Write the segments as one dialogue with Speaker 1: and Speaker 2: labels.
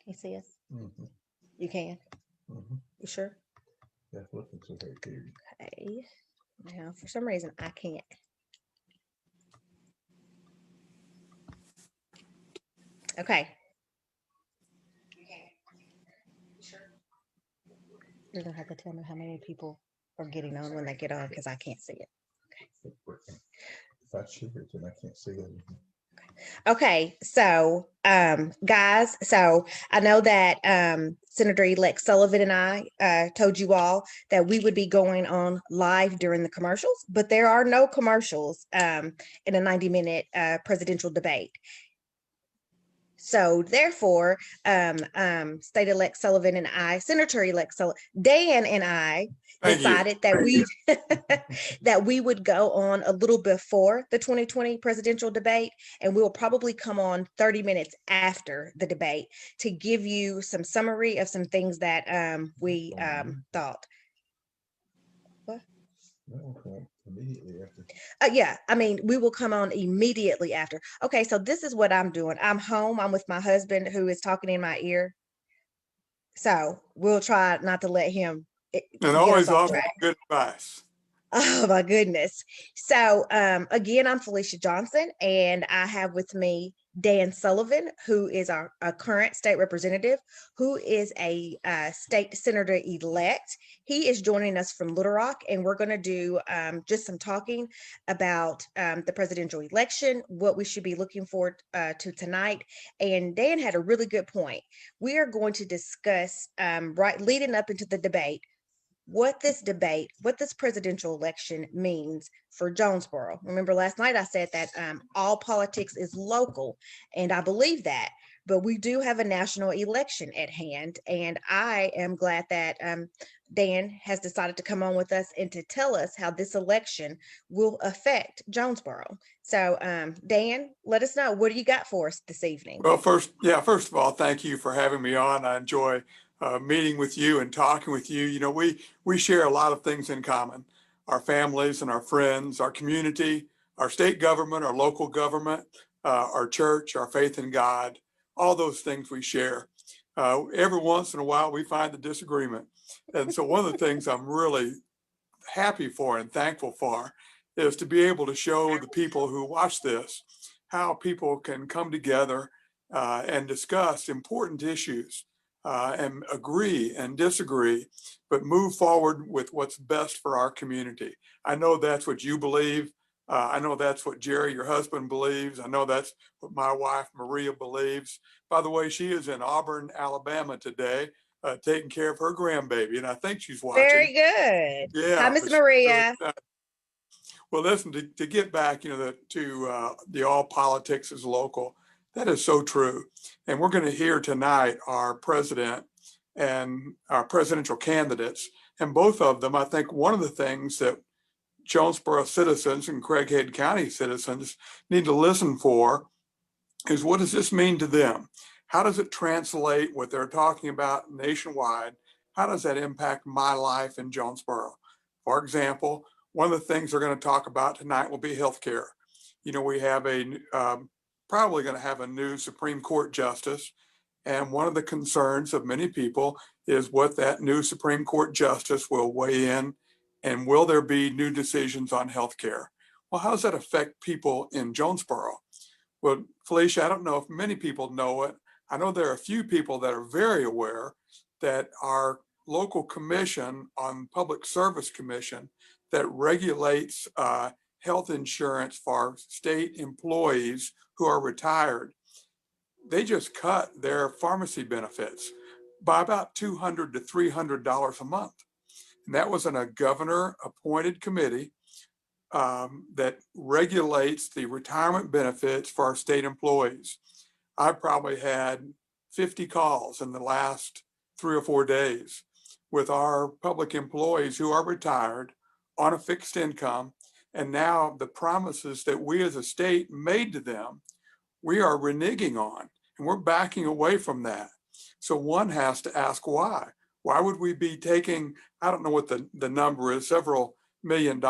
Speaker 1: you see us?
Speaker 2: Mm-hmm.
Speaker 1: You can.
Speaker 2: Mm-hmm.
Speaker 1: You sure?
Speaker 2: Yeah, looking so very clear.
Speaker 1: Okay. Now, for some reason, I can't. Okay. You're gonna have to tell me how many people are getting on when they get on because I can't see it.
Speaker 2: If I share it, then I can't see anything.
Speaker 1: Okay, so guys, so I know that Senator-elect Sullivan and I told you all that we would be going on live during the commercials, but there are no commercials in a 90-minute presidential debate. So therefore, State-elect Sullivan and I, Senator-elect Sullivan, Dan and I
Speaker 3: Thank you.
Speaker 1: decided that we that we would go on a little before the 2020 presidential debate, and we'll probably come on 30 minutes after the debate to give you some summary of some things that we thought. What?
Speaker 2: No, okay. Immediately after.
Speaker 1: Yeah, I mean, we will come on immediately after. Okay, so this is what I'm doing. I'm home. I'm with my husband who is talking in my ear. So we'll try not to let him
Speaker 3: And
Speaker 1: get us
Speaker 3: always
Speaker 1: off
Speaker 3: offer
Speaker 1: track.
Speaker 3: good advice.
Speaker 1: Oh my goodness. So again, I'm Felicia Johnson, and I have with me Dan Sullivan, who is our current state representative, who is a state senator elect. He is joining us from Little Rock, and we're going to do just some talking about the presidential election, what we should be looking forward to tonight. And Dan had a really good point. We are going to discuss right leading up into the debate what this presidential election means for Jonesboro. Remember last night I said that all politics is local, and I believe that, but we do have a national election at hand, and I am glad that Dan has decided to come on with us and to tell us how this election will affect Jonesboro. So Dan, let us know, what do you got for us this evening?
Speaker 3: Well, first of all, thank you for having me on. I enjoy meeting with you and talking with you. You know, we share a lot of things in common: our families and our friends, our community, our state government, our local government, our church, our faith in God. All those things we share. Every once in a while, we find a disagreement, and so one of the things I'm really happy for and thankful for is to be able to show the people who watch this how people can come together and discuss important issues and agree and disagree, but move forward with what's best for our community. I know that's what you believe. I know that's what Jerry, your husband, believes. I know that's what my wife, Maria, believes. By the way, she is in Auburn, Alabama today, taking care of her grandbaby, and I think she's watching.
Speaker 1: Very good. Hi,
Speaker 3: Yeah,
Speaker 1: Miss
Speaker 3: but she's really
Speaker 1: Maria.
Speaker 3: nice. Well, listen, to get back, you know, to the all politics is local. That is so true. And we're going to hear tonight our president and our presidential candidates. And both of them, I think one of the things that Jonesboro citizens and Craighead County citizens need to listen for is, what does this mean to them? How does it translate what they're talking about nationwide? How does that impact my life in Jonesboro? For example, one of the things they're going to talk about tonight will be healthcare. You know, we have probably going to have a new Supreme Court justice. And one of the concerns of many people is what that new Supreme Court justice will weigh in, and will there be new decisions on healthcare? Well, how does that affect people in Jonesboro? Well, Felicia, I don't know if many people know it. I know there are a few people that are very aware that our local commission on Public Service Commission that regulates health insurance for state employees who are retired, they just cut their pharmacy benefits by about $200 to $300 a month. And that was in a governor appointed committee that regulates the retirement benefits for our state employees. I probably had 50 calls in the last 3 or 4 days with our public employees who are retired on a fixed income. And now the promises that we as a state made to them, we are reneging on, and we're backing away from that. So one has to ask why. Why would we be taking, I don't know what the number is, several $1 million,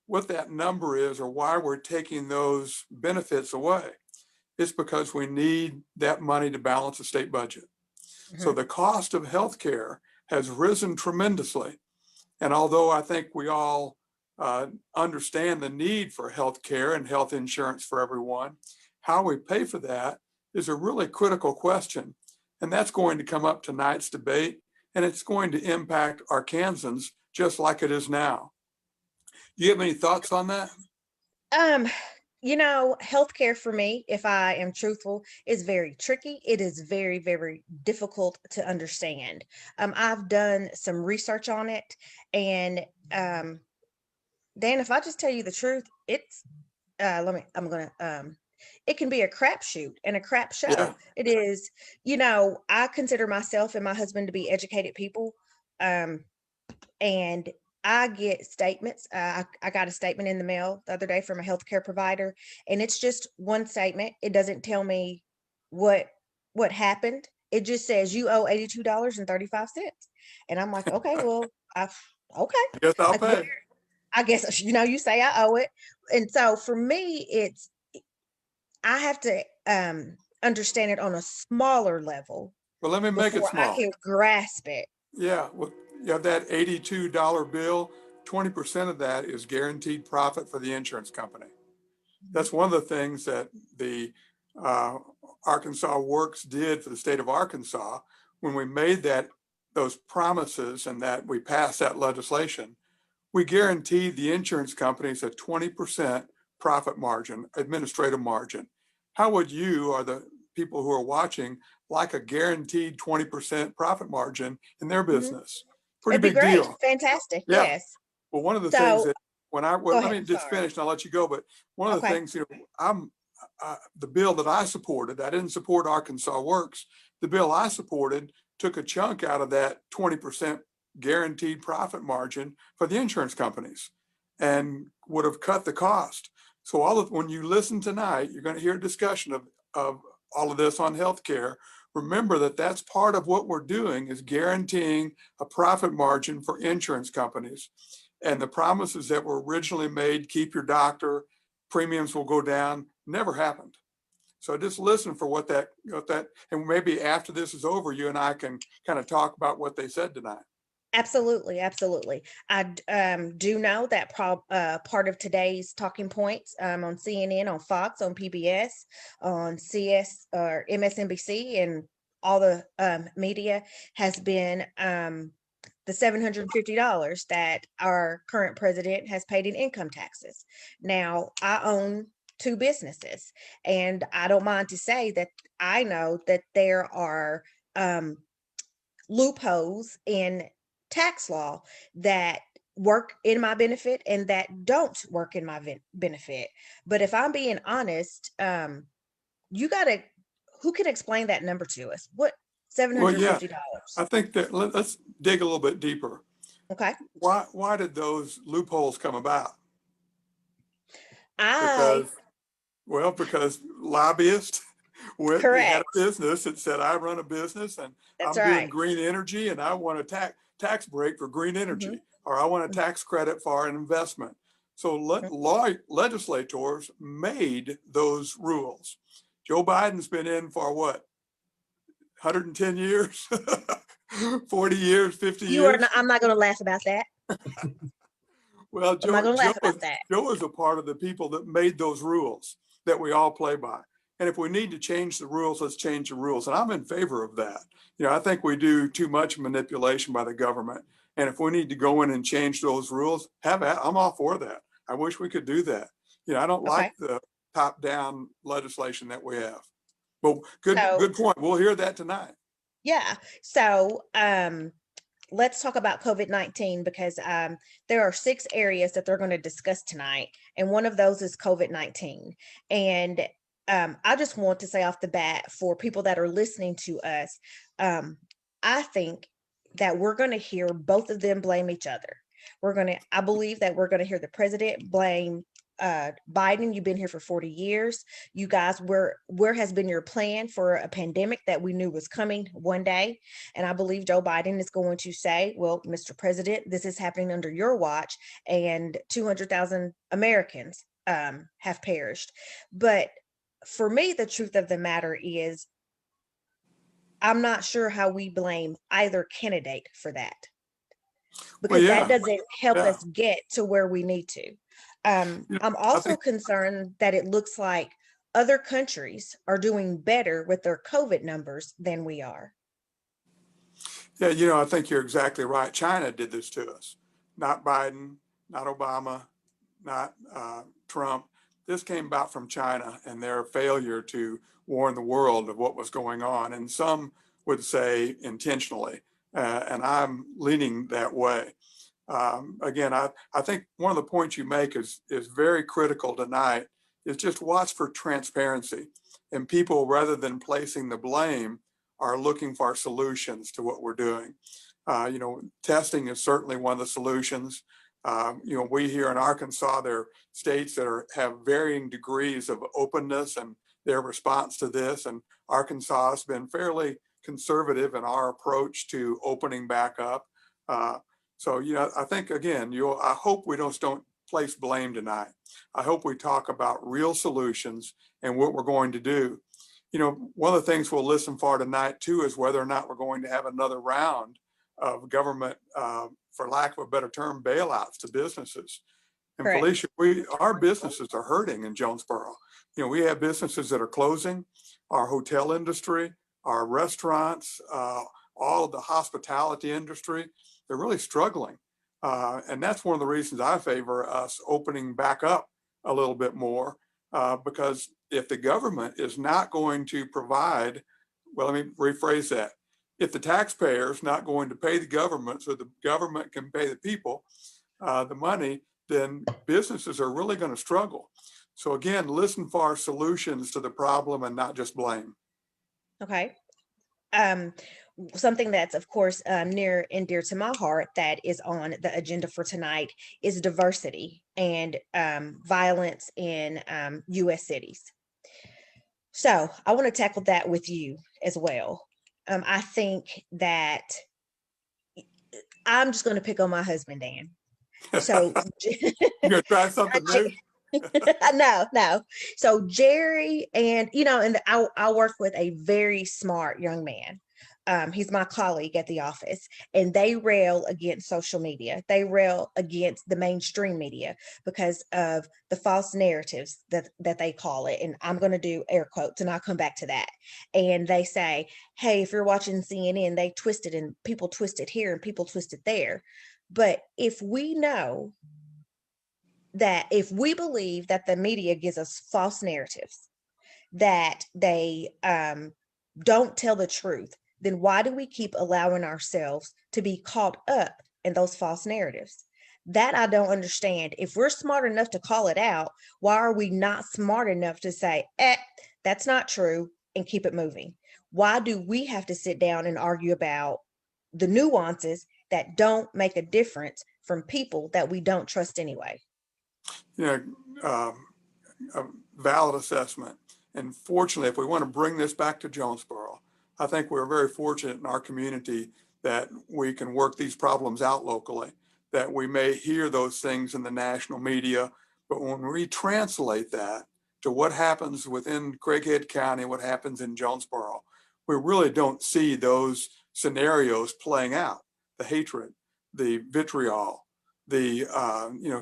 Speaker 3: what that number is, or why we're taking those benefits away? It's because we need that money to balance the state budget. So
Speaker 1: Mhm.
Speaker 3: the cost of healthcare has risen tremendously. And although I think we all understand the need for health care and health insurance for everyone, how we pay for that is a really critical question. And that's going to come up tonight's debate, and it's going to impact Arkansans just like it is now. Do you have any thoughts on that?
Speaker 1: Um, healthcare for me, if I am truthful, is very tricky. It is very, very difficult to understand. I've done some research on it, and Dan, if I just tell you the truth, it's it can be a crapshoot and a crap
Speaker 3: Yeah.
Speaker 1: show. It is, I consider myself and my husband to be educated people. Um, and I get statements. I got a statement in the mail the other day from a healthcare provider, and it's just one statement. It doesn't tell me what what happened. It just says you owe $82.35, and I'm like, okay, well, okay,
Speaker 3: I guess I'll
Speaker 1: like where,
Speaker 3: pay.
Speaker 1: I guess you say I owe it, and so for me, I have to understand it on a smaller level
Speaker 3: Well, let me make it
Speaker 1: before I
Speaker 3: small.
Speaker 1: can grasp it.
Speaker 3: Yeah, well, you have that $82 bill, 20% of that is guaranteed profit for the insurance company. That's one of the things that the uh, Arkansas Works did for the state of Arkansas when we made those promises and that we passed that legislation. We guaranteed the insurance companies a 20% profit margin, administrative margin. How would you or the people who are watching like a guaranteed 20% profit margin in their
Speaker 1: Mhm.
Speaker 3: business? Pretty
Speaker 1: It'd be
Speaker 3: big
Speaker 1: great,
Speaker 3: deal.
Speaker 1: fantastic,
Speaker 3: Yeah.
Speaker 1: yes.
Speaker 3: Well, one of the things
Speaker 1: So
Speaker 3: that
Speaker 1: go
Speaker 3: let
Speaker 1: ahead.
Speaker 3: me
Speaker 1: I'm
Speaker 3: just
Speaker 1: sorry.
Speaker 3: finish and I'll let you go. But one of the
Speaker 1: Okay.
Speaker 3: things, the bill that I supported, I didn't support Arkansas Works. The bill I supported took a chunk out of that 20% guaranteed profit margin for the insurance companies and would have cut the cost. So when you listen tonight, you're going to hear a discussion of all of this on healthcare. Remember that that's part of what we're doing is guaranteeing a profit margin for insurance companies. And the promises that were originally made, keep your doctor, premiums will go down, never happened. So just listen for what that, and maybe after this is over, you and I can kind of talk about what they said tonight.
Speaker 1: Absolutely, absolutely. Do know that part of today's talking points on CNN, on Fox, on PBS, on CS or MSNBC, and all the media has been the $750 that our current president has paid in income taxes. Now, I own two businesses, and I don't mind to say that I know that there are um, loopholes in tax law that work in my benefit and that don't work in my benefit. But if I'm being honest, you gotta who can explain that number to us? What
Speaker 3: Well, yeah,
Speaker 1: $750?
Speaker 3: I think that let's dig a little bit deeper.
Speaker 1: Okay.
Speaker 3: Why did those loopholes come about?
Speaker 1: I
Speaker 3: Because because lobbyists had a
Speaker 1: correct.
Speaker 3: business that said, I run a business and
Speaker 1: That's
Speaker 3: I'm doing
Speaker 1: right.
Speaker 3: green energy and I want a tax break for green
Speaker 1: Mhm,
Speaker 3: energy, or I want a
Speaker 1: mhm,
Speaker 3: tax credit for an investment. So
Speaker 1: mhm.
Speaker 3: legislators made those rules. Joe Biden's been in for what, 110 years, 40 years, 50
Speaker 1: You are not,
Speaker 3: years?
Speaker 1: I'm not gonna laugh about that.
Speaker 3: Well,
Speaker 1: I'm not gonna laugh about that.
Speaker 3: Joe is a part of the people that made those rules that we all play by. And if we need to change the rules, let's change the rules. And I'm in favor of that. I think we do too much manipulation by the government. And if we need to go in and change those rules, I'm all for that. I wish we could do that. I don't
Speaker 1: Okay.
Speaker 3: like the top-down legislation that we have. But
Speaker 1: So
Speaker 3: good point. We'll hear that tonight.
Speaker 1: yeah. So let's talk about COVID-19 because there are 6 areas that they're going to discuss tonight, and one of those is COVID-19. And I just want to say off the bat for people that are listening to us, um, I think that we're going to hear both of them blame each other. I believe that we're going to hear the president blame Biden. You've been here for 40 years. You guys, where has been your plan for a pandemic that we knew was coming one day? And I believe Joe Biden is going to say, well, Mr. President, this is happening under your watch, and 200,000 Americans have perished. But for me, the truth of the matter is, I'm not sure how we blame either candidate for that,
Speaker 3: Well,
Speaker 1: because that
Speaker 3: yeah,
Speaker 1: doesn't help
Speaker 3: yeah.
Speaker 1: us get to where we need to.
Speaker 3: You know,
Speaker 1: I'm
Speaker 3: I
Speaker 1: also
Speaker 3: think,
Speaker 1: concerned that it looks like other countries are doing better with their COVID numbers than we are.
Speaker 3: yeah, I think you're exactly right. China did this to us, not Biden, not Obama, not Trump. This came about from China and their failure to warn the world of what was going on. And some would say intentionally, and I'm leaning that way. Again, I think one of the points you make is very critical tonight, is just watch for transparency. And people, rather than placing the blame, are looking for solutions to what we're doing. Testing is certainly one of the solutions. We here in Arkansas, there are states that have varying degrees of openness and their response to this. And Arkansas has been fairly conservative in our approach to opening back up. So, I think, again, I hope we don't place blame tonight. I hope we talk about real solutions and what we're going to do. One of the things we'll listen for tonight too is whether or not we're going to have another round of government, for lack of a better term, bailouts to businesses. And
Speaker 1: Correct.
Speaker 3: Felicia, our businesses are hurting in Jonesboro. We have businesses that are closing, our hotel industry, our restaurants, all of the hospitality industry, they're really struggling. And that's one of the reasons I favor us opening back up a little bit more, because if the government is not going to provide, well, let me rephrase that. If the taxpayer is not going to pay the government so the government can pay the people the money, then businesses are really going to struggle. So again, listen for our solutions to the problem and not just blame.
Speaker 1: Okay. Um, Something that's, of course, near and dear to my heart that is on the agenda for tonight is diversity and violence in U.S. cities. So I want to tackle that with you as well. I think that I'm just going to pick on my husband, Dan. So
Speaker 3: You're going to try something new?
Speaker 1: no. So Jerry and I work with a very smart young man. He's my colleague at the office, and they rail against social media. They rail against the mainstream media because of the false narratives that they call it. And I'm going to do air quotes, and I'll come back to that. And they say, hey, if you're watching CNN, they twist it, and people twist it here and people twist it there. But if we know that if we believe that the media gives us false narratives, that they don't tell the truth, then why do we keep allowing ourselves to be caught up in those false narratives? That I don't understand. If we're smart enough to call it out, why are we not smart enough to say, that's not true, and keep it moving? Why do we have to sit down and argue about the nuances that don't make a difference from people that we don't trust anyway?
Speaker 3: A valid assessment. And fortunately, if we want to bring this back to Jonesboro, I think we're very fortunate in our community that we can work these problems out locally, that we may hear those things in the national media, but when we translate that to what happens within Craighead County, what happens in Jonesboro, we really don't see those scenarios playing out. The hatred, the vitriol, the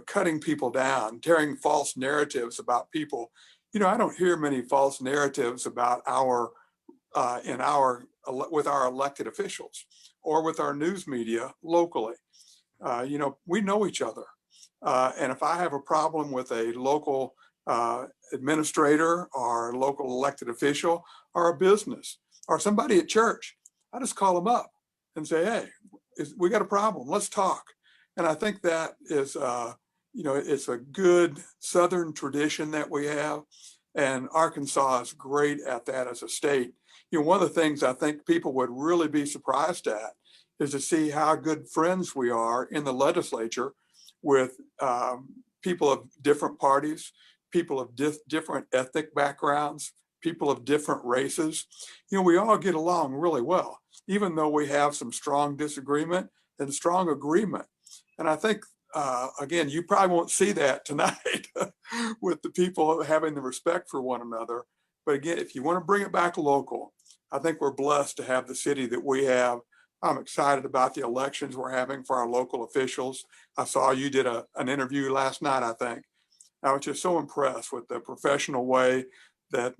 Speaker 3: cutting people down, tearing false narratives about people. I don't hear many false narratives about with our elected officials or with our news media locally. We know each other. And if I have a problem with a local administrator or a local elected official or a business or somebody at church, I just call them up and say, hey, we got a problem. Let's talk. And I think that is, it's a good Southern tradition that we have. And Arkansas is great at that as a state. One of the things I think people would really be surprised at is to see how good friends we are in the legislature with people of different parties, people of different ethnic backgrounds, people of different races. We all get along really well, even though we have some strong disagreement and strong agreement. And I think, again, you probably won't see that tonight with the people having the respect for one another. But again, if you want to bring it back local, I think we're blessed to have the city that we have. I'm excited about the elections we're having for our local officials. I saw you did an interview last night, I think. I was just so impressed with the professional way that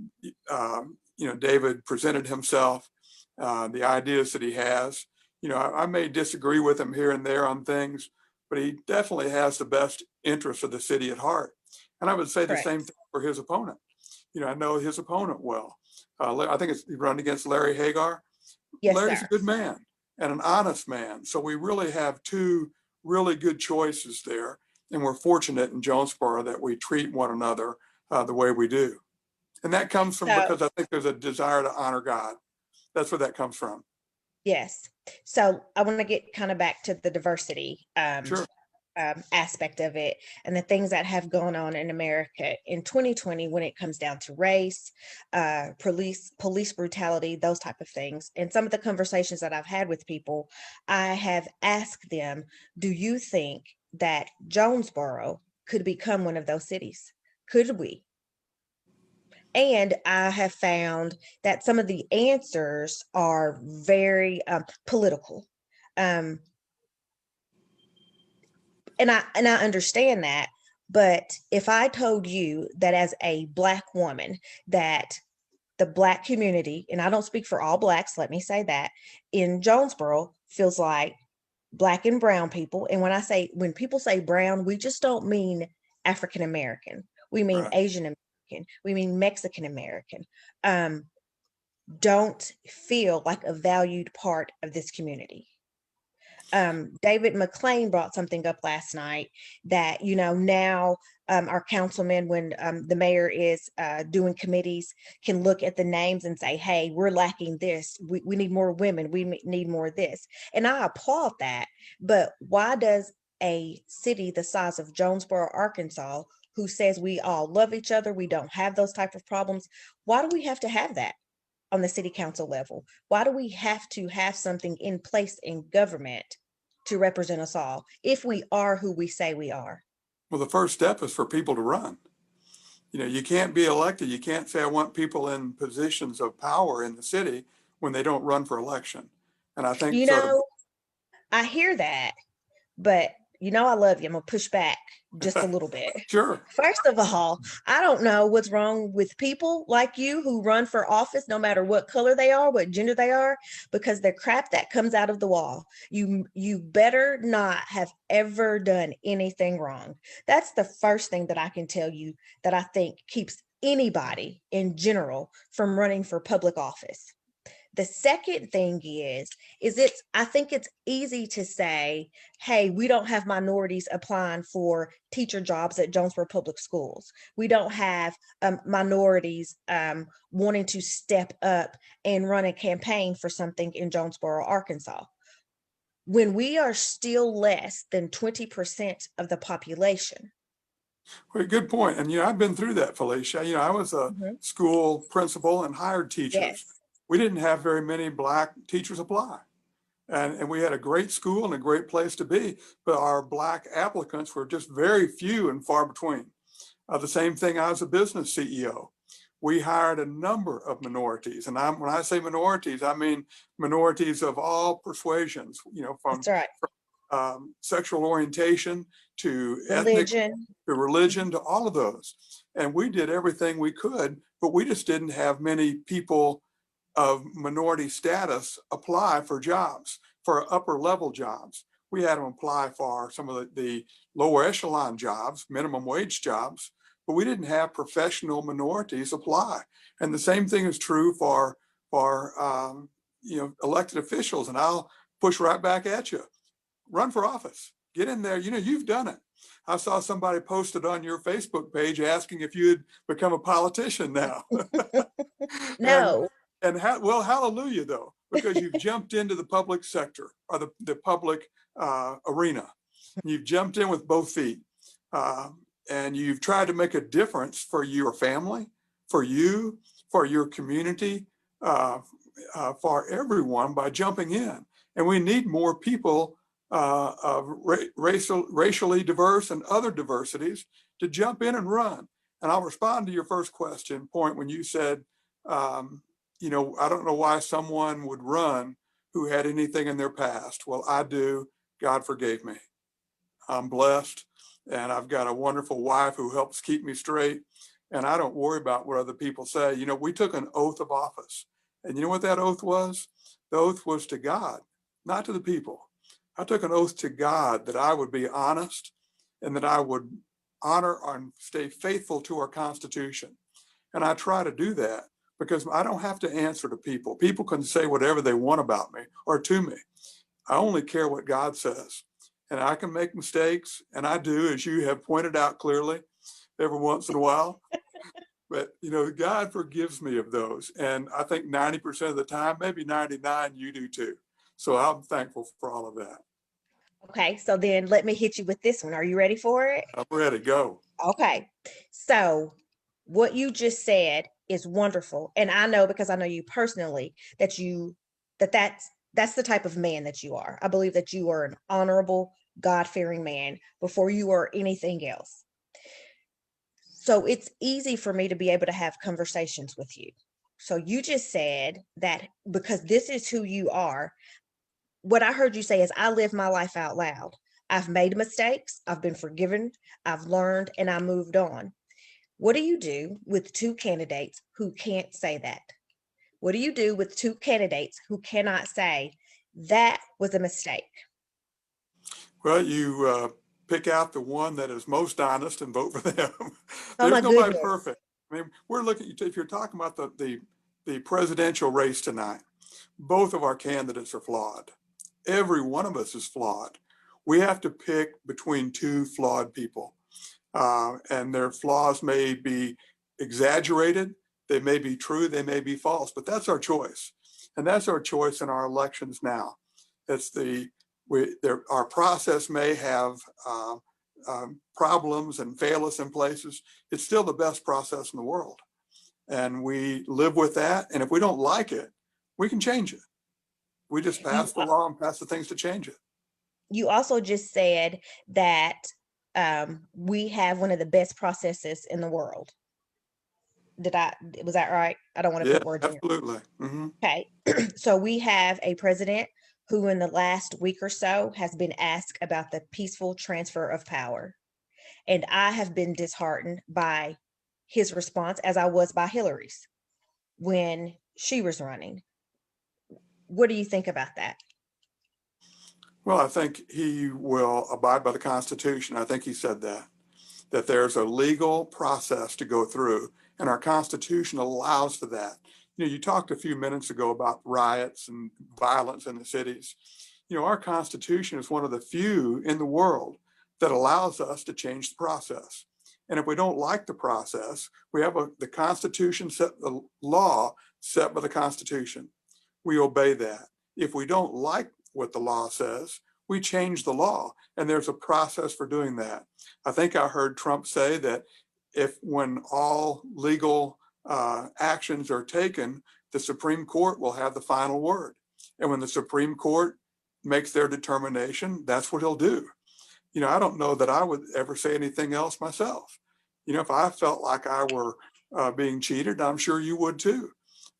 Speaker 3: David presented himself, the ideas that he has. I may disagree with him here and there on things, but he definitely has the best interests of the city at heart. And I would say the
Speaker 1: Correct.
Speaker 3: same thing for his opponent. I know his opponent well. I think he run against Larry Hagar.
Speaker 1: Yes,
Speaker 3: Larry's
Speaker 1: sir.
Speaker 3: a good man and an honest man. So we really have two really good choices there. And we're fortunate in Jonesboro that we treat one another the way we do. And that comes from,
Speaker 1: So,
Speaker 3: because I think there's a desire to honor God. That's where that comes from.
Speaker 1: yes. So I want to get kind of back to the diversity
Speaker 3: Sure.
Speaker 1: aspect of it and the things that have gone on in America in 2020 when it comes down to race, police brutality, those type of things. And some of the conversations that I've had with people, I have asked them, do you think that Jonesboro could become one of those cities? Could we? And I have found that some of the answers are very political. Um, and I understand that, but if I told you that as a Black woman, that the Black community, and I don't speak for all Blacks, let me say that, in Jonesboro feels like Black and brown people. And when people say brown, we just don't mean African American. We mean
Speaker 3: Right.
Speaker 1: Asian American. We mean Mexican American. Don't feel like a valued part of this community. David McLean brought something up last night that, now our councilmen, when the mayor is doing committees, can look at the names and say, hey, we're lacking this. We need more women. We need more of this. And I applaud that. But why does a city the size of Jonesboro, Arkansas, who says we all love each other, we don't have those type of problems, why do we have to have that on the city council level? Why do we have to have something in place in government to represent us all if we are who we say we are?
Speaker 3: Well, the first step is for people to run. You can't be elected. You can't say, I want people in positions of power in the city when they don't run for election. And I think
Speaker 1: I hear that, but I love you. I'm gonna push back just a little bit.
Speaker 3: Sure.
Speaker 1: First of all, I don't know what's wrong with people like you who run for office, no matter what color they are, what gender they are, because they're crap that comes out of the wall. You better not have ever done anything wrong. That's the first thing that I can tell you that I think keeps anybody in general from running for public office. The second thing I think it's easy to say, hey, we don't have minorities applying for teacher jobs at Jonesboro Public Schools. We don't have minorities wanting to step up and run a campaign for something in Jonesboro, Arkansas, when we are still less than 20% of the population.
Speaker 3: Well, good point. And, I've been through that, Felicia. I was a school principal and hired teachers.
Speaker 1: Yes.
Speaker 3: We didn't have very many Black teachers apply. And we had a great school and a great place to be, but our Black applicants were just very few and far between. The same thing, I was a business CEO. We hired a number of minorities. And when I say minorities, I mean minorities of all persuasions, from
Speaker 1: That's right.
Speaker 3: Sexual orientation to
Speaker 1: Religion.
Speaker 3: ethnic, to religion, to all of those. And we did everything we could, but we just didn't have many people of minority status apply for jobs, for upper level jobs. We had them apply for some of the lower echelon jobs, minimum wage jobs, but we didn't have professional minorities apply. And the same thing is true for elected officials. And I'll push right back at you. Run for office. Get in there. You've done it. I saw somebody posted on your Facebook page asking if you had become a politician now.
Speaker 1: No.
Speaker 3: Well, hallelujah, though, because you've jumped into the public sector or the public arena. You've jumped in with both feet, and you've tried to make a difference for your family, for you, for your community, for everyone by jumping in. And we need more people of racially diverse and other diversities to jump in and run. And I'll respond to your first point when you said You know, I don't know why someone would run who had anything in their past. Well, I do. God forgave me. I'm blessed, and I've got a wonderful wife who helps keep me straight. And I don't worry about what other people say. You know, we took an oath of office. And you know what that oath was? The oath was to God, not to the people. I took an oath to God that I would be honest and that I would honor and stay faithful to our Constitution. And I try to do that because I don't have to answer to people. People can say whatever they want about me or to me. I only care what God says. And I can make mistakes, and I do, as you have pointed out clearly, every once in a while. But, you know, God forgives me of those. And I think 90% of the time, maybe 99, you do too. So I'm thankful for all of that.
Speaker 1: Okay, so then let me hit you with this one. Are you ready for it?
Speaker 3: I'm ready, go.
Speaker 1: Okay. So what you just said is wonderful. And I know, because I know you personally, that's the type of man that you are. I believe that you are an honorable, God-fearing man before you are anything else. So it's easy for me to be able to have conversations with you. So you just said that because this is who you are. What I heard you say is, I live my life out loud. I've made mistakes, I've been forgiven, I've learned, and I moved on. What do you do with two candidates who can't say that? What do you do with two candidates who cannot say that was a mistake?
Speaker 3: Well, you pick out the one that is most honest and vote for them.
Speaker 1: Oh my
Speaker 3: There's nobody
Speaker 1: goodness.
Speaker 3: perfect. I mean, we're looking, if you're talking about the presidential race tonight, both of our candidates are flawed. Every one of us is flawed. We have to pick between two flawed people. And their flaws may be exaggerated, they may be true, they may be false, but that's our choice. And that's our choice in our elections now. It's our process may have problems and fail us in places. It's still the best process in the world. And we live with that. And if we don't like it, we can change it. We just
Speaker 1: You
Speaker 3: pass the law and pass the things to change it.
Speaker 1: you also just said that we have one of the best processes in the world. Was that right? I don't want to
Speaker 3: Yeah,
Speaker 1: put words in your
Speaker 3: absolutely. Mm-hmm.
Speaker 1: Okay. So we have a president who in the last week or so has been asked about the peaceful transfer of power. And I have been disheartened by his response, as I was by Hillary's when she was running. What do you think about that?
Speaker 3: Well, I think he will abide by the Constitution. I think he said that there's a legal process to go through, and our Constitution allows for that. You know, you talked a few minutes ago about riots and violence in the cities. You know, our Constitution is one of the few in the world that allows us to change the process. And if we don't like the process, we have the Constitution set, the law set by the Constitution. We obey that. If we don't like what the law says, we change the law. And there's a process for doing that. I think I heard Trump say that when all legal actions are taken, the Supreme Court will have the final word. And when the Supreme Court makes their determination, that's what he'll do. You know, I don't know that I would ever say anything else myself. You know, if I felt like I were being cheated, I'm sure you would too.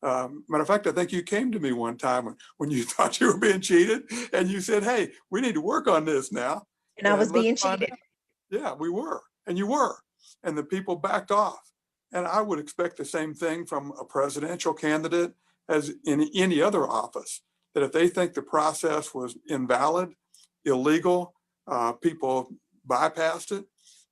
Speaker 3: Matter of fact, I think you came to me one time when you thought you were being cheated, and you said, "Hey, we need to work on this now,
Speaker 1: And I was
Speaker 3: and let's
Speaker 1: being
Speaker 3: find
Speaker 1: cheated.
Speaker 3: out." Yeah, we were, and you were, and the people backed off. And I would expect the same thing from a presidential candidate as in any other office. That if they think the process was invalid, illegal, people bypassed it,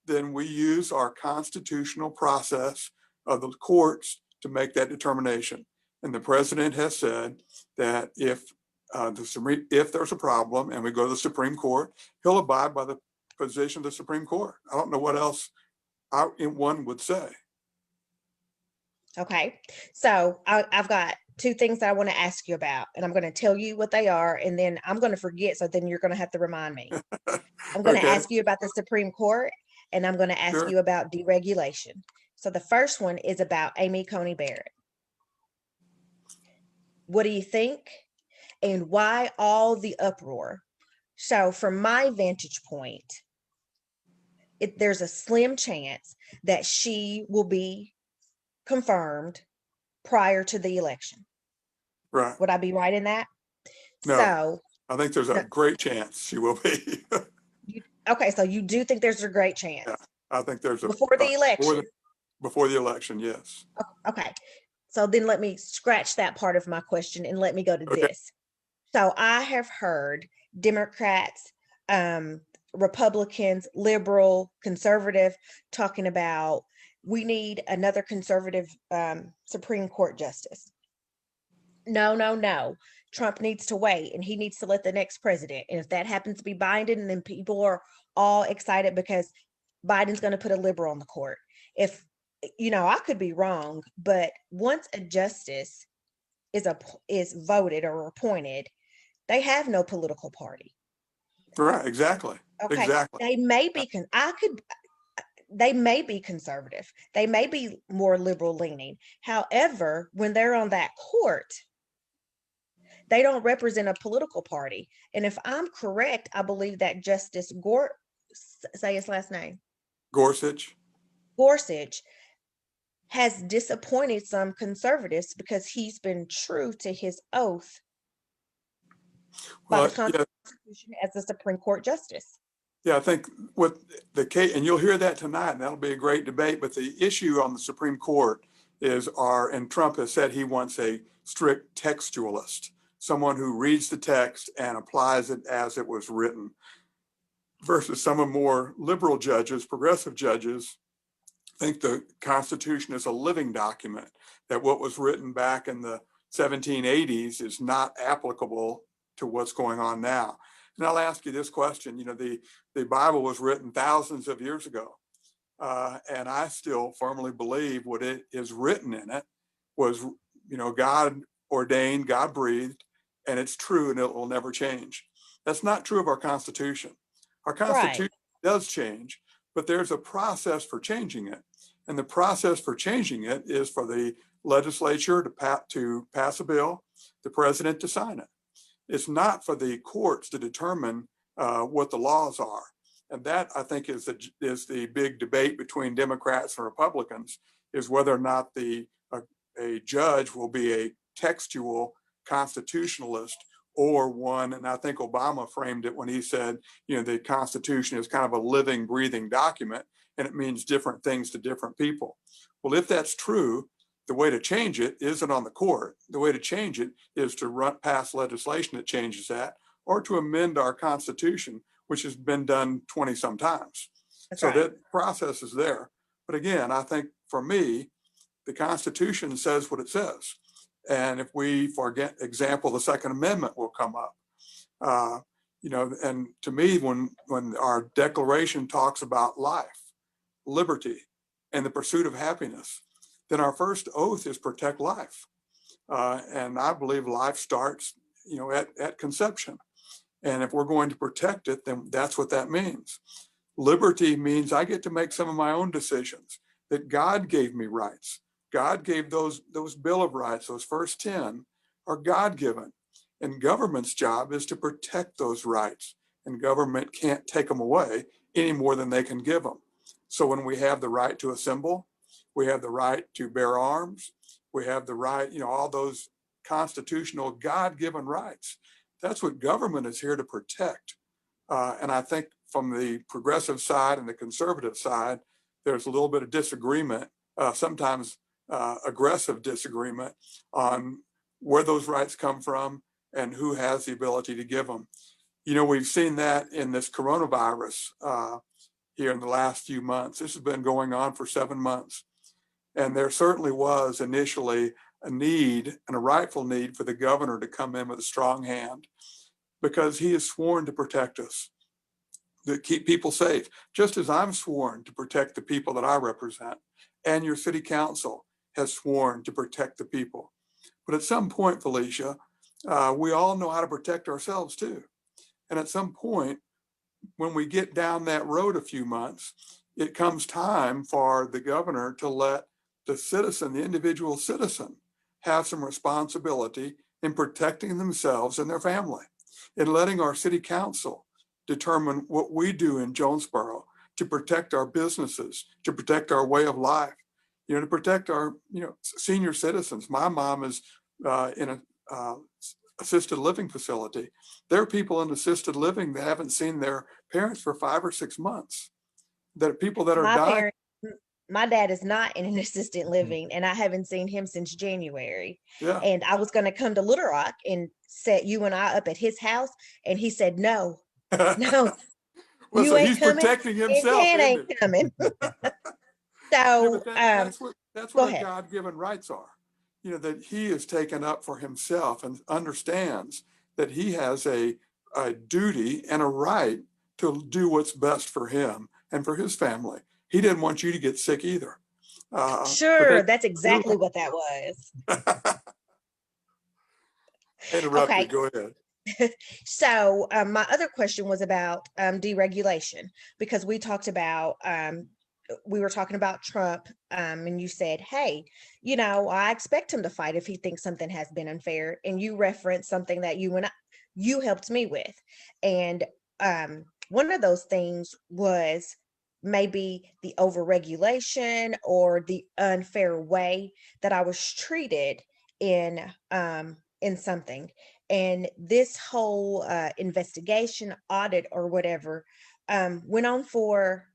Speaker 3: then we use our constitutional process of the courts to make that determination. And the president has said that if there's a problem and we go to the Supreme Court, he'll abide by the position of the Supreme Court. I don't know what else one would say.
Speaker 1: Okay. So I've got two things that I want to ask you about, and I'm going to tell you what they are, and then I'm going to forget. So then you're going to have to remind me. I'm going to
Speaker 3: Okay,
Speaker 1: ask you about the Supreme Court, and I'm going to ask
Speaker 3: sure.
Speaker 1: you about deregulation. So the first one is about Amy Coney Barrett. What do you think? And why all the uproar? So from my vantage point, there's a slim chance that she will be confirmed prior to the election.
Speaker 3: Right.
Speaker 1: Would I be right in that?
Speaker 3: No,
Speaker 1: So,
Speaker 3: I think there's a
Speaker 1: no,
Speaker 3: great chance she will be.
Speaker 1: okay, so you do think there's a great chance
Speaker 3: Yeah, I think there's
Speaker 1: before the
Speaker 3: before
Speaker 1: election?
Speaker 3: before the election. Yes.
Speaker 1: Okay, so then let me scratch that part of my question and let me go to
Speaker 3: Okay.
Speaker 1: this. So I have heard Democrats, Republicans, liberal, conservative talking about we need another conservative Supreme Court justice. No, no, no. Trump needs to wait and he needs to let the next president. And if that happens to be Biden, then people are all excited because Biden's going to put a liberal on the court. If, I could be wrong, but once a justice is voted or appointed, they have no political party.
Speaker 3: Right. Exactly.
Speaker 1: Okay.
Speaker 3: Exactly.
Speaker 1: They may be, they may be conservative. They may be more liberal leaning. However, when they're on that court, they don't represent a political party. And if I'm correct, I believe that Justice say his last name,
Speaker 3: Gorsuch.
Speaker 1: Gorsuch, has disappointed some conservatives because he's been true to his oath by the
Speaker 3: Well, yeah,
Speaker 1: Constitution as the Supreme Court justice.
Speaker 3: yeah. I think what the case, and you'll hear that tonight, and that'll be a great debate. But the issue on the Supreme Court is and Trump has said he wants a strict textualist, someone who reads the text and applies it as it was written, versus some of more liberal judges, progressive judges, think the Constitution is a living document, that what was written back in the 1780s is not applicable to what's going on now. And I'll ask you this question. The Bible was written thousands of years ago, and I still firmly believe what it is written in it was, God ordained, God breathed, and it's true, and it will never change. That's not true of our Constitution. Our Constitution does change, but there's a process for changing it. And the process for changing it is for the legislature to pass a bill, the president to sign it. It's not for the courts to determine what the laws are. And that, I think, is the big debate between Democrats and Republicans, is whether or not a judge will be a textual constitutionalist or one, and I think Obama framed it when he said, the Constitution is kind of a living, breathing document, and it means different things to different people. Well, if that's true, the way to change it isn't on the court. The way to change it is to pass legislation that changes that, or to amend our Constitution, which has been done 20 some times.
Speaker 1: That's
Speaker 3: so
Speaker 1: right.
Speaker 3: that process is there. But again, I think for me, the Constitution says what it says. And if we, for example, the Second Amendment will come up. And to me, when our Declaration talks about life, liberty, and the pursuit of happiness, then our first oath is protect life. And I believe life starts, at conception. And if we're going to protect it, then that's what that means. Liberty means I get to make some of my own decisions, that God gave me rights. God gave those Bill of Rights, those first 10 are God-given. And government's job is to protect those rights. And government can't take them away any more than they can give them. So when we have the right to assemble, we have the right to bear arms, we have the right, all those constitutional God-given rights. That's what government is here to protect. And I think from the progressive side and the conservative side, there's a little bit of disagreement, sometimes aggressive disagreement on where those rights come from and who has the ability to give them. We've seen that in this coronavirus here in the last few months. This has been going on for 7 months. And there certainly was initially a need, and a rightful need, for the governor to come in with a strong hand, because he has sworn to protect us, to keep people safe, just as I'm sworn to protect the people that I represent, and your city council has sworn to protect the people. But at some point, Felicia, we all know how to protect ourselves too. And at some point, when we get down that road a few months, it comes time for the governor to let the citizen, the individual citizen, have some responsibility in protecting themselves and their family, in letting our city council determine what we do in Jonesboro to protect our businesses, to protect our way of life. to protect our, senior citizens. My mom is in a assisted living facility. There are people in assisted living that haven't seen their parents for 5 or 6 months. There are people that are
Speaker 1: My
Speaker 3: dying.
Speaker 1: parents, my dad is not in an assisted living, and I haven't seen him since January.
Speaker 3: Yeah.
Speaker 1: And I was going to come to Little Rock and set you and I up at his house, and he said, "No, no,
Speaker 3: Well,
Speaker 1: you
Speaker 3: so
Speaker 1: ain't
Speaker 3: he's
Speaker 1: coming,
Speaker 3: protecting
Speaker 1: and
Speaker 3: himself,
Speaker 1: Ted
Speaker 3: isn't
Speaker 1: ain't
Speaker 3: he?
Speaker 1: coming."
Speaker 3: Yeah,
Speaker 1: So,
Speaker 3: but that's what
Speaker 1: go
Speaker 3: our
Speaker 1: ahead.
Speaker 3: God-given rights are. That he has taken up for himself and understands that he has a duty and a right to do what's best for him and for his family. He didn't want you to get sick either.
Speaker 1: Sure, that's exactly what that was.
Speaker 3: Interrupted.
Speaker 1: Okay.
Speaker 3: Go ahead.
Speaker 1: So my other question was about deregulation, because we talked about we were talking about Trump, and you said, "Hey, I expect him to fight if he thinks something has been unfair." And you referenced something that you helped me with, and one of those things was maybe the overregulation or the unfair way that I was treated in something. And this whole investigation, audit, or whatever, went on for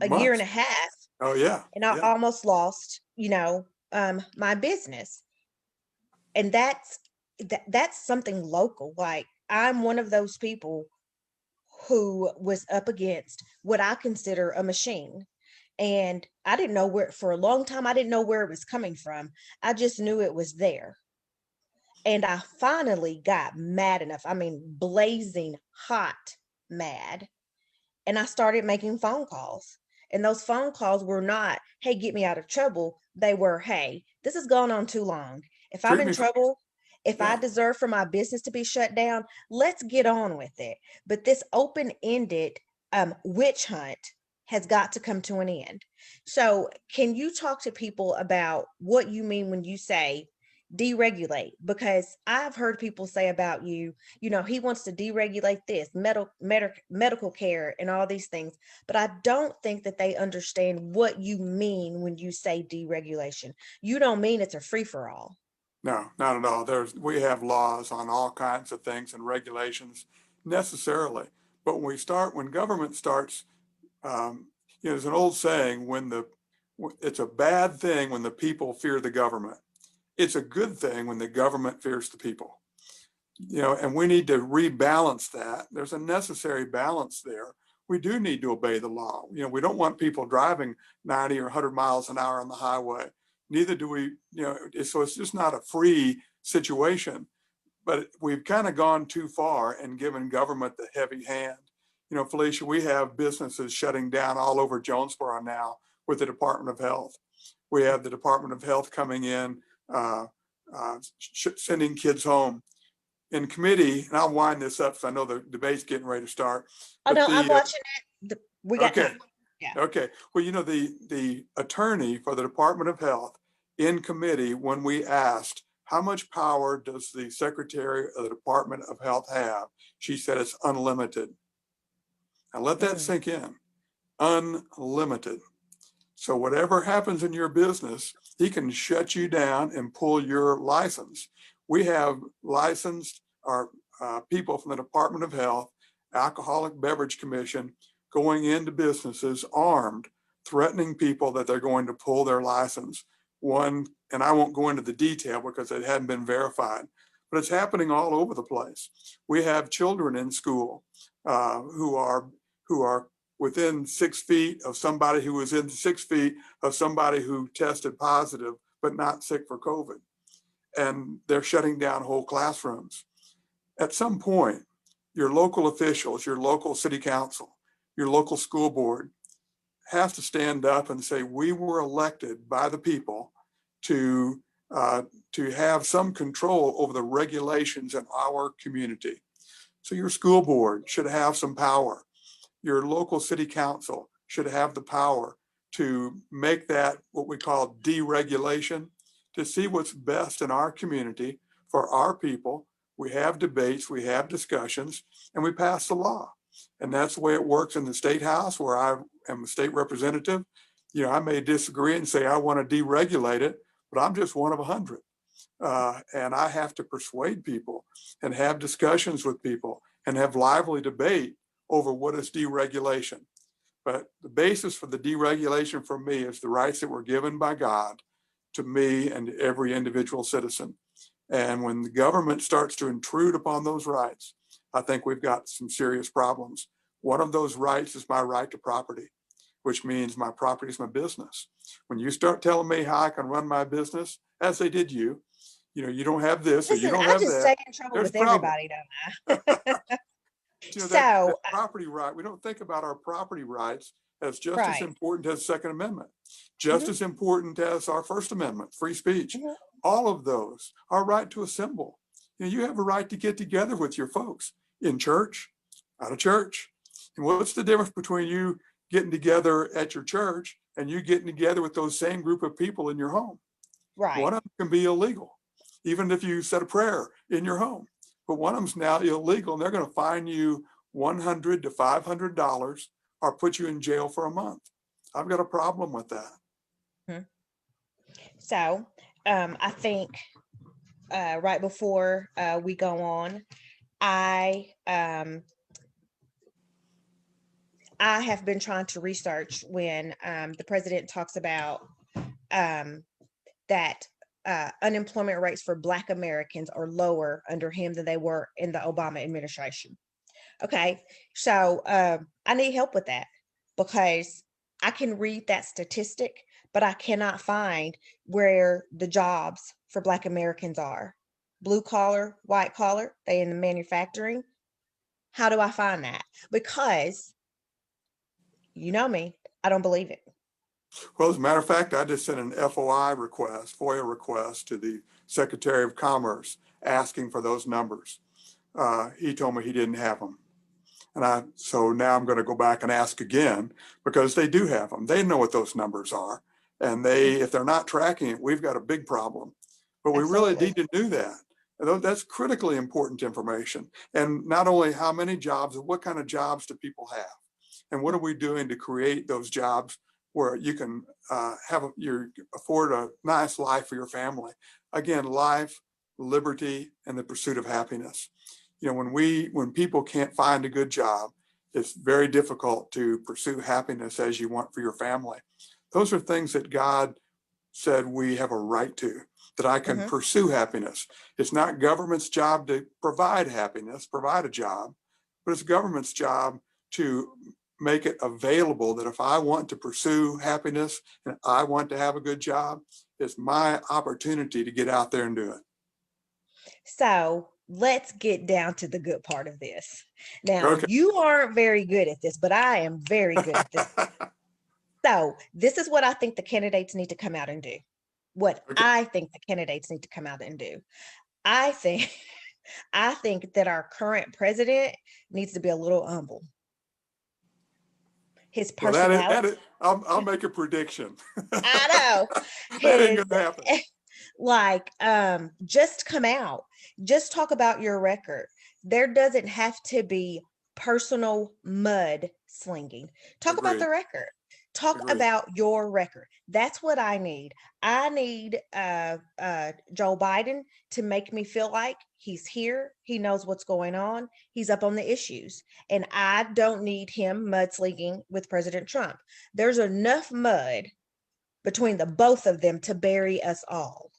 Speaker 1: a year and
Speaker 3: Months.
Speaker 1: a half,
Speaker 3: Oh yeah.
Speaker 1: and I
Speaker 3: Yeah.
Speaker 1: almost lost, my business. And that's something local. Like, I'm one of those people who was up against what I consider a machine. And I didn't know where, for a long time, I didn't know where it was coming from. I just knew it was there. And I finally got mad enough. I mean, blazing hot mad. And I started making phone calls. And those phone calls were not, "Hey, get me out of trouble." They were, "Hey, this has gone on too long. If I'm
Speaker 3: Treat
Speaker 1: in
Speaker 3: me.
Speaker 1: trouble, if I
Speaker 3: Yeah.
Speaker 1: deserve for my business to be shut down, let's get on with it." But this open-ended witch hunt has got to come to an end. So, can you talk to people about what you mean when you say deregulate? Because I've heard people say about you, he wants to deregulate this medical care and all these things, but I don't think that they understand what you mean when you say deregulation. You don't mean it's a free-for-all.
Speaker 3: No, not at all. We have laws on all kinds of things and regulations necessarily. But when government starts, there's an old saying, it's a bad thing when the people fear the government. It's a good thing when the government fears the people. And we need to rebalance that. There's a necessary balance there. We do need to obey the law. We don't want people driving 90 or 100 miles an hour on the highway. Neither do we, so it's just not a free situation. But we've kind of gone too far and given government the heavy hand. Felicia, we have businesses shutting down all over Jonesboro now with the Department of Health. We have the Department of Health coming in, sending kids home. In committee, and I'll wind this up because I know the debate's getting ready to start.
Speaker 1: Oh,
Speaker 3: But
Speaker 1: no, I'm watching it. We got
Speaker 3: okay,
Speaker 1: time. Yeah.
Speaker 3: okay. Well, the attorney for the Department of Health in committee, when we asked how much power does the Secretary of the Department of Health have, she said it's unlimited. Now let that sink in. Unlimited. So whatever happens in your business, he can shut you down and pull your license. We have licensed our people from the Department of Health, Alcoholic Beverage Commission, going into businesses armed, threatening people that they're going to pull their license. One, and I won't go into the detail because it hadn't been verified, but it's happening all over the place. We have children in school who are within 6 feet of somebody who was in 6 feet of somebody who tested positive, but not sick for COVID. And they're shutting down whole classrooms. At some point, your local officials, your local city council, your local school board have to stand up and say, we were elected by the people to have some control over the regulations in our community. So your school board should have some power. Your local city council should have the power to make that what we call deregulation, to see what's best in our community for our people. We have debates, we have discussions, and we pass the law. And that's the way it works in the state house, where I am a state representative. I may disagree and say I want to deregulate it, but I'm just one of 100. And I have to persuade people and have discussions with people and have lively debate over what is deregulation. But the basis for the deregulation for me is the rights that were given by God to me and to every individual citizen. And when the government starts to intrude upon those rights, I think we've got some serious problems. One of those rights is my right to property, which means my property is my business. When you start telling me how I can run my business, as they did you don't have this or you
Speaker 1: Listen,
Speaker 3: don't
Speaker 1: I
Speaker 3: have
Speaker 1: just
Speaker 3: that,
Speaker 1: stay in trouble
Speaker 3: there's
Speaker 1: with
Speaker 3: a problem.
Speaker 1: everybody, don't I?
Speaker 3: That
Speaker 1: So,
Speaker 3: property right, we don't think about our property rights as just as
Speaker 1: right.
Speaker 3: important as the Second Amendment, just
Speaker 1: Mhm,
Speaker 3: as important as our First Amendment, free speech.
Speaker 1: mhm.
Speaker 3: All of those, our right to assemble. You have a right to get together with your folks in church, out of church. And what's the difference between you getting together at your church and you getting together with those same group of people in your home?
Speaker 1: Right.
Speaker 3: One of them can be illegal, even if you said a prayer in your home. But one of them's now illegal, and they're going to fine you $100 to $500 or put you in jail for a month. I've got a problem with that.
Speaker 1: Mhm. So, I think right before we go on, I I have been trying to research when the president talks about um, that unemployment rates for Black Americans are lower under him than they were in the Obama administration. Okay, so I need help with that because I can read that statistic, but I cannot find where the jobs for Black Americans are. Blue collar, white collar, they in the manufacturing. How do I find that? Because you know me, I don't believe it.
Speaker 3: Well, as a matter of fact, I just sent an FOIA request to the Secretary of Commerce asking for those numbers. He told me he didn't have them. So now I'm going to go back and ask again because they do have them. They know what those numbers are. And if they're not tracking it, we've got a big problem. But we really
Speaker 1: Absolutely.
Speaker 3: need to do that. That's critically important information. And not only how many jobs, what kind of jobs do people have? And what are we doing to create those jobs where you can afford a nice life for your family? Again, life, liberty, and the pursuit of happiness. When people can't find a good job, it's very difficult to pursue happiness as you want for your family. Those are things that God said we have a right to, that I can
Speaker 1: Hmm.
Speaker 3: pursue happiness. It's not government's job to provide happiness, provide a job, but it's government's job to make it available that if I want to pursue happiness and I want to have a good job, it's my opportunity to get out there and do it.
Speaker 1: So let's get down to the good part of this. Now,
Speaker 3: Okay.
Speaker 1: you aren't very good at this, but I am very good at this. So this is what I think the candidates need to come out and do. What
Speaker 3: Okay.
Speaker 1: I think the candidates need to come out and do. I think I think that our current president needs to be a little humble. His
Speaker 3: Well,
Speaker 1: personality,
Speaker 3: I'll make a prediction.
Speaker 1: I know,
Speaker 3: That ain't
Speaker 1: his
Speaker 3: gonna happen.
Speaker 1: like just come out, just talk about your record. There doesn't have to be personal mud slinging. Talk about
Speaker 3: Agreed.
Speaker 1: the record. Talk
Speaker 3: Agreed.
Speaker 1: about your record. That's what I need. I need Joe Biden to make me feel like he's here, he knows what's going on, he's up on the issues, and I don't need him mudslinging with President Trump. There's enough mud between the both of them to bury us all.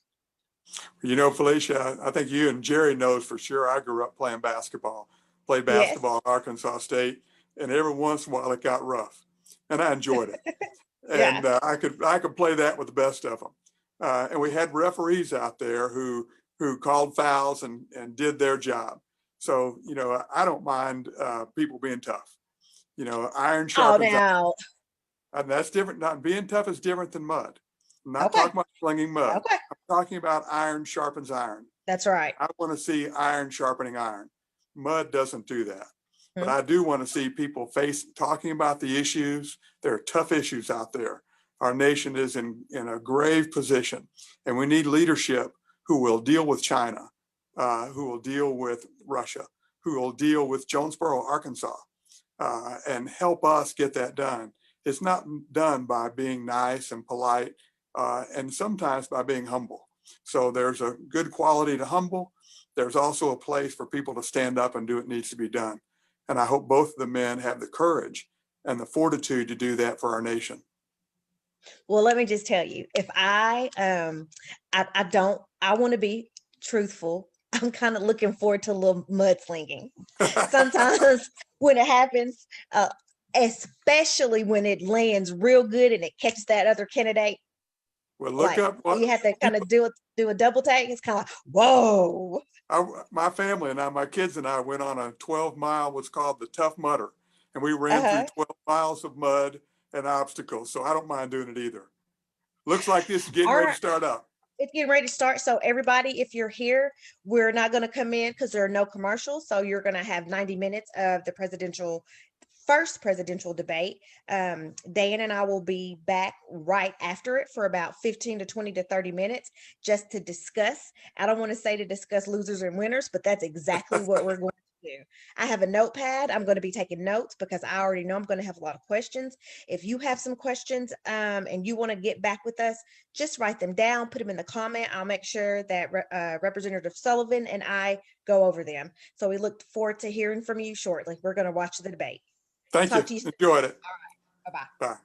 Speaker 3: Felicia, I think you and Jerry knows for sure. I grew up playing basketball, played
Speaker 1: Yes.
Speaker 3: basketball at Arkansas State, and every once in a while it got rough, and I enjoyed it.
Speaker 1: Yeah.
Speaker 3: And I could play that with the best of them. And we had referees out there who called fouls and did their job. So I don't mind people being tough. Iron
Speaker 1: Oh,
Speaker 3: sharpens iron.
Speaker 1: now.
Speaker 3: And that's different. Not being tough is different than mud. I'm not
Speaker 1: Okay.
Speaker 3: talking about slinging mud.
Speaker 1: Okay.
Speaker 3: I'm talking about iron sharpens iron.
Speaker 1: That's right.
Speaker 3: I want to see iron sharpening iron. Mud doesn't do that. But
Speaker 1: Hmm.
Speaker 3: I do want to see people talking about the issues. There are tough issues out there. Our nation is in a grave position, and we need leadership who will deal with China, who will deal with Russia, who will deal with Jonesboro, Arkansas, and help us get that done. it's not done by being nice and polite, and sometimes by being humble. So there's a good quality to humble. There's also a place for people to stand up and do what needs to be done. And I hope both of the men have the courage and the fortitude to do that for our nation.
Speaker 1: Well, let me just tell you, if I want to be truthful. I'm kind of looking forward to a little mudslinging. Sometimes when it happens, especially when it lands real good and it catches that other candidate,
Speaker 3: Well, look
Speaker 1: like
Speaker 3: up what
Speaker 1: you have to kind of do a double take. It's kind of like, whoa.
Speaker 3: my family and I, my kids and I went on a 12-mile, what's called the Tough Mudder. And we ran through
Speaker 1: Uh-huh.
Speaker 3: 12 miles of mud and obstacles. So I don't mind doing it either. Looks like this is getting
Speaker 1: All
Speaker 3: ready to
Speaker 1: right.
Speaker 3: start up.
Speaker 1: It's getting ready to start. So everybody, if you're here, we're not going to come in because there are no commercials. So you're going to have 90 minutes of the first presidential debate. Dan and I will be back right after it for about 15 to 20 to 30 minutes just to discuss. I don't want to say to discuss losers and winners, but that's exactly what we're going to do. I have a notepad. I'm going to be taking notes because I already know I'm going to have a lot of questions. If you have some questions and you want to get back with us, just write them down, put them in the comment. I'll make sure that Representative Sullivan and I go over them. So we look forward to hearing from you shortly. We're going to watch the debate.
Speaker 3: Thank
Speaker 1: Talk
Speaker 3: you.
Speaker 1: to you soon.
Speaker 3: Enjoyed it.
Speaker 1: Bye-bye.
Speaker 3: Bye.